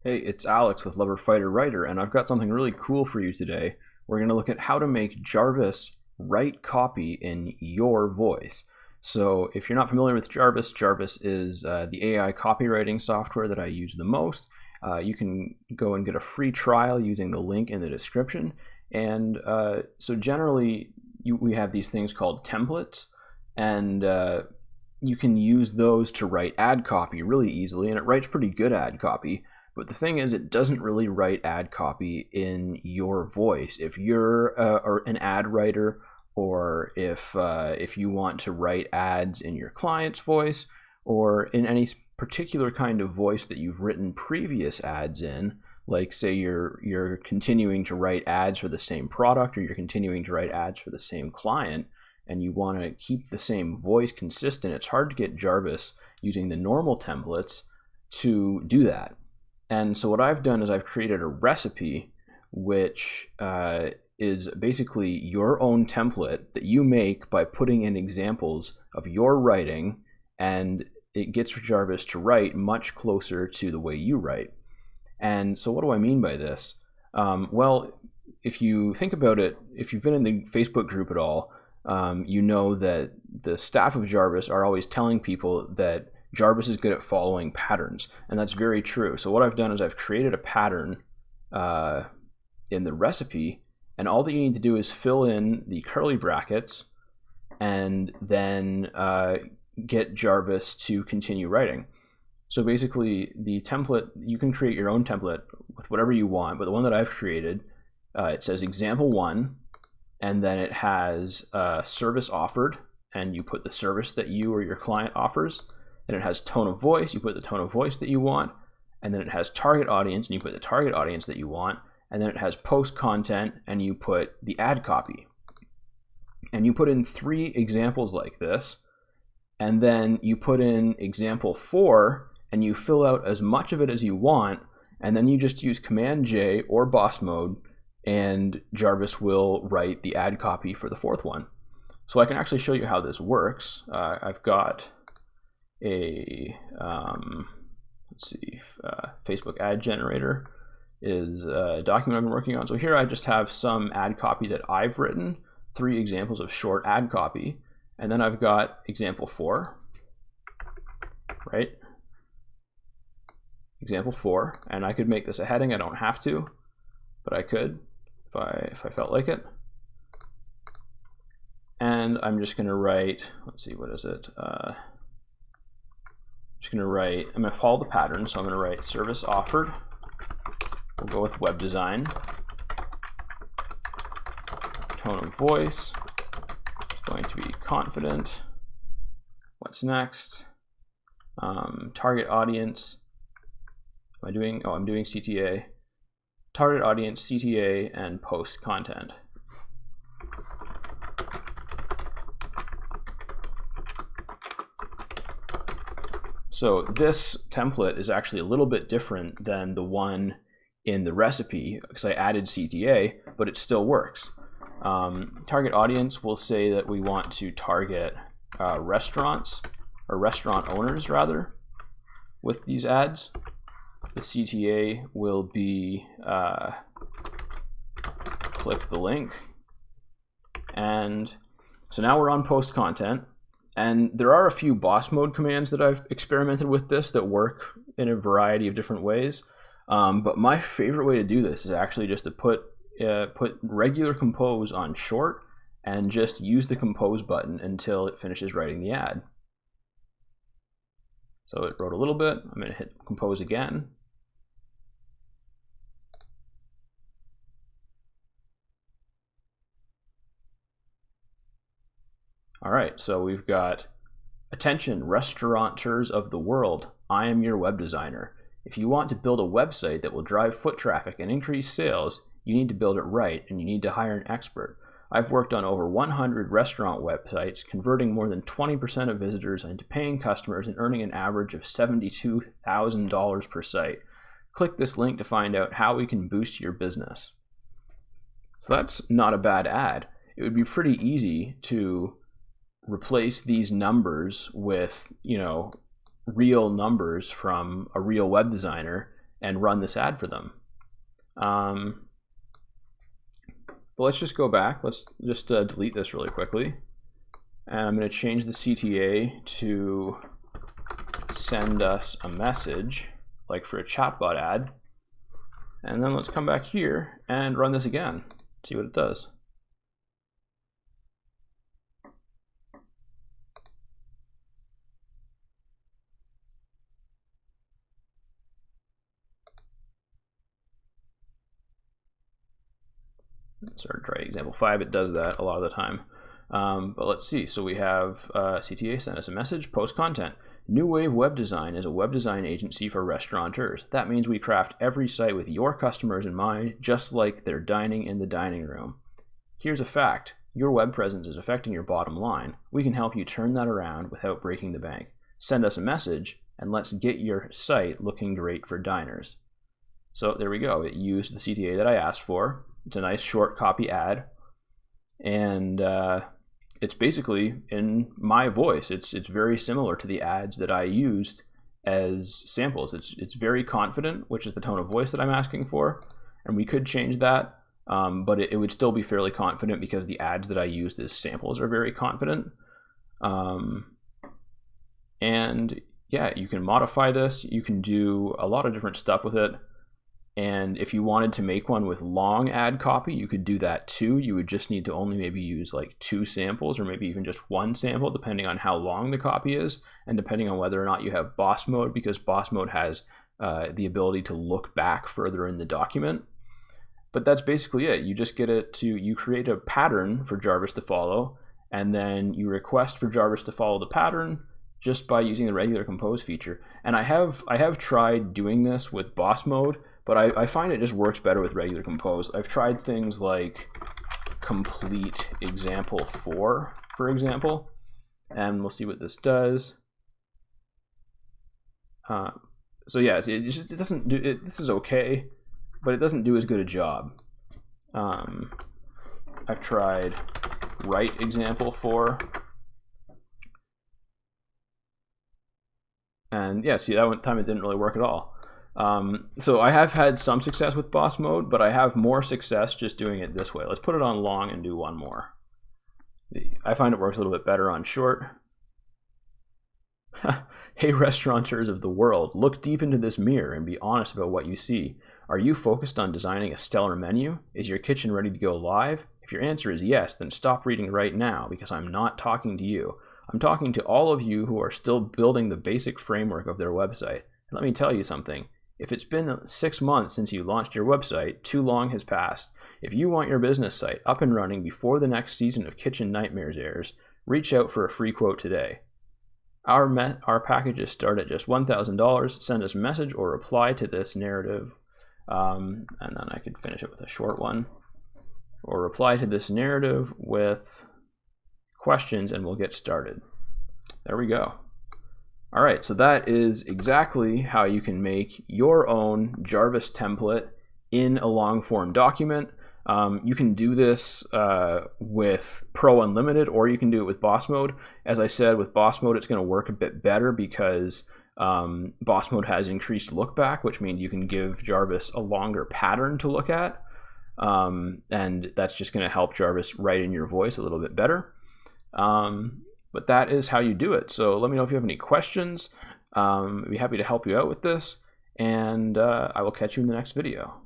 Hey, it's Alex with Lover Fighter Writer, and I've got something really cool for you today. We're going to look at how to make Jarvis write copy in your voice. So if you're not familiar with Jarvis, Jarvis is the AI copywriting software that I use the most. You can go and get a free trial using the link in the description. And so generally, we have these things called templates, and you can use those to write ad copy really easily, and it writes pretty good ad copy. But the thing is, it doesn't really write ad copy in your voice. If you're an ad writer, or if you want to write ads in your client's voice, or in any particular kind of voice that you've written previous ads in, like say you're continuing to write ads for the same product, or you're continuing to write ads for the same client, and you want to keep the same voice consistent, it's hard to get Jarvis using the normal templates to do that. And so what I've done is I've created a recipe which is basically your own template that you make by putting in examples of your writing, and it gets Jarvis to write much closer to the way you write. And so what do I mean by this? Well, if you think about it, if you've been in the Facebook group at all, you know that the staff of Jarvis are always telling people that Jarvis is good at following patterns, and that's very true. So what I've done is I've created a pattern in the recipe, and all that you need to do is fill in the curly brackets and then get Jarvis to continue writing. So basically, the template, you can create your own template with whatever you want, but the one that I've created, it says example 1, and then it has service offered, and you put the service that you or your client offers. Then it has tone of voice, you put the tone of voice that you want, and then it has target audience, and you put the target audience that you want, and then it has post content, and you put the ad copy. And you put in 3 examples like this, and then you put in example 4, and you fill out as much of it as you want, and then you just use Command J or boss mode, and Jarvis will write the ad copy for the 4th one. So I can actually show you how this works. I've got a Facebook ad generator is a document I've been working on. So here I just have some ad copy that I've written, 3 examples of short ad copy, and then I've got example 4, right? Example 4, and I could make this a heading. I don't have to, but I could if I felt like it. And I'm just going to write, let's see, what is it? I'm going to follow the pattern, so I'm going to write service offered. We'll go with web design. Tone of voice, going to be confident. What's next? Target audience. I'm doing CTA. Target audience, CTA, and post content. So this template is actually a little bit different than the one in the recipe because I added CTA, but it still works. Target audience will say that we want to target restaurants, or restaurant owners rather, with these ads. The CTA will be click the link. And so now we're on post content. And there are a few boss mode commands that I've experimented with this that work in a variety of different ways. But my favorite way to do this is actually just to put regular compose on short and just use the compose button until it finishes writing the ad. So it wrote a little bit. I'm going to hit compose again. All right, so we've got, attention restaurateurs of the world, I am your web designer. If you want to build a website that will drive foot traffic and increase sales, you need to build it right, and you need to hire an expert. I've worked on over 100 restaurant websites, converting more than 20% of visitors into paying customers and earning an average of $72,000 per site. Click this link to find out how we can boost your business. So that's not a bad ad. It would be pretty easy to replace these numbers with, real numbers from a real web designer and run this ad for them. But let's just go back. Let's just delete this really quickly. And I'm going to change the CTA to send us a message, like for a chatbot ad. And then let's come back here and run this again, see what it does. So try example 5, it does that a lot of the time. But let's see, so we have CTA send us a message, post content. New Wave Web Design is a web design agency for restaurateurs. That means we craft every site with your customers in mind, just like they're dining in the dining room. Here's a fact, your web presence is affecting your bottom line. We can help you turn that around without breaking the bank. Send us a message and let's get your site looking great for diners. So there we go, it used the CTA that I asked for. It's a nice short copy ad, and it's basically in my voice. It's very similar to the ads that I used as samples. It's very confident, which is the tone of voice that I'm asking for, and we could change that, but it would still be fairly confident because the ads that I used as samples are very confident. And yeah, you can modify this. You can do a lot of different stuff with it. And if you wanted to make one with long ad copy, you could do that too. You would just need to only maybe use like 2 samples or maybe even just 1 sample, depending on how long the copy is and depending on whether or not you have boss mode, because boss mode has the ability to look back further in the document. But that's basically it. You just get it to, you create a pattern for Jarvis to follow, and then you request for Jarvis to follow the pattern just by using the regular compose feature. And I have tried doing this with boss mode, but I find it just works better with regular compose. I've tried things like complete example 4, for example, and we'll see what this does. So yeah, it doesn't do it. This is okay, but it doesn't do as good a job. I've tried write example 4. And yeah, see, that one time it didn't really work at all. So I have had some success with boss mode, but I have more success just doing it this way. Let's put it on long and do one more. I find it works a little bit better on short. Hey, restaurateurs of the world, look deep into this mirror and be honest about what you see. Are you focused on designing a stellar menu? Is your kitchen ready to go live? If your answer is yes, then stop reading right now, because I'm not talking to you. I'm talking to all of you who are still building the basic framework of their website. And let me tell you something. If it's been 6 months since you launched your website, too long has passed. If you want your business site up and running before the next season of Kitchen Nightmares airs, reach out for a free quote today. Our packages start at just $1,000. Send us a message or reply to this narrative. And then I could finish it with a short one. Or reply to this narrative with questions and we'll get started. There we go. All right, so that is exactly how you can make your own Jarvis template in a long form document. You can do this with Pro Unlimited, or you can do it with Boss Mode. As I said, with Boss Mode, it's going to work a bit better because Boss Mode has increased look back, which means you can give Jarvis a longer pattern to look at. And that's just going to help Jarvis write in your voice a little bit better. But that is how you do it. So let me know if you have any questions. I'd be happy to help you out with this, and I will catch you in the next video.